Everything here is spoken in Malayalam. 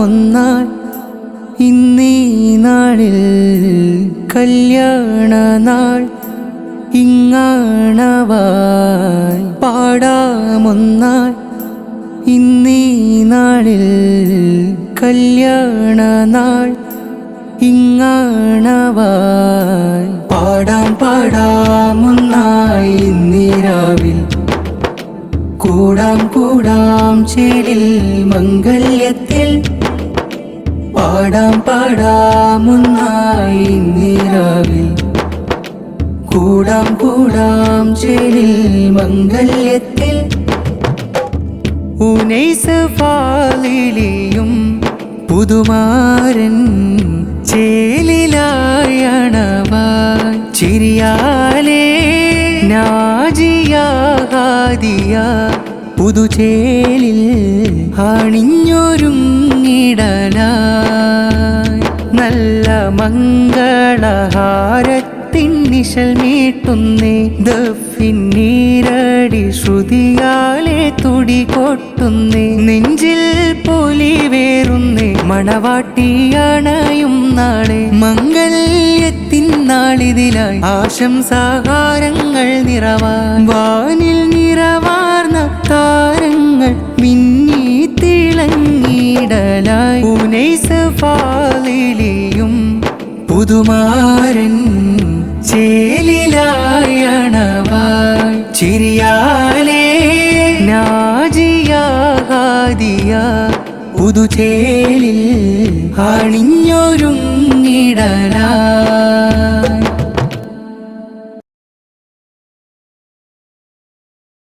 പാടാമൊന്നായി ഇന്നീ നാളിൽ കല്യാണ നാൾ ഇങ്ങാണവായി പാടാമൊന്നായി ഇന്നീ നാളിൽ കല്യാണ നാൾ ഇങ്ങാണവായി പാടാമൊന്നായി ഇന്നിരാവിൽ കൂടാം ചേരിൽ മംഗല്യത്തിൽ പാടാമൊന്നായി ഇന്നിരാവിൽ കൂടാം ചേരിൽ മംഗല്യത്തിൽ ഉനൈസ് ഫാലിലിയും പുതുമാരൻ ചേലിലായണവായി ചിരിയാലേ നാജിയാഹാദിയ പുതുചേലിൽ അണിഞ്ഞൊരുങ്ങിടലായി നല്ല മംഗളഹാരത്തിന്നിശൽ മീട്ടുന്നേ ദഫിന്നീരടി ശ്രുതിയാലെ തുടി കൊട്ടുന്നേ നെഞ്ചിൽ പൊലിവേറുന്നേ മണവാട്ടിയണയും നാളെ മംഗല്യത്തിൻ നാളിതിലായി ആശംസാഹാരങ്ങൾ നിറവാൻ വാനിൽ നിറവാർന്ന താരങ്ങൾ മിന്നി തിളങ്ങിടലായി ഉനൈസ് ഫാലിലിയും പുതുമാരൻ ചേലിലായണവായി ചിരിയാലേ നാജിയാഹാദിയ പുതുചേലിൽ അണിഞ്ഞൊരു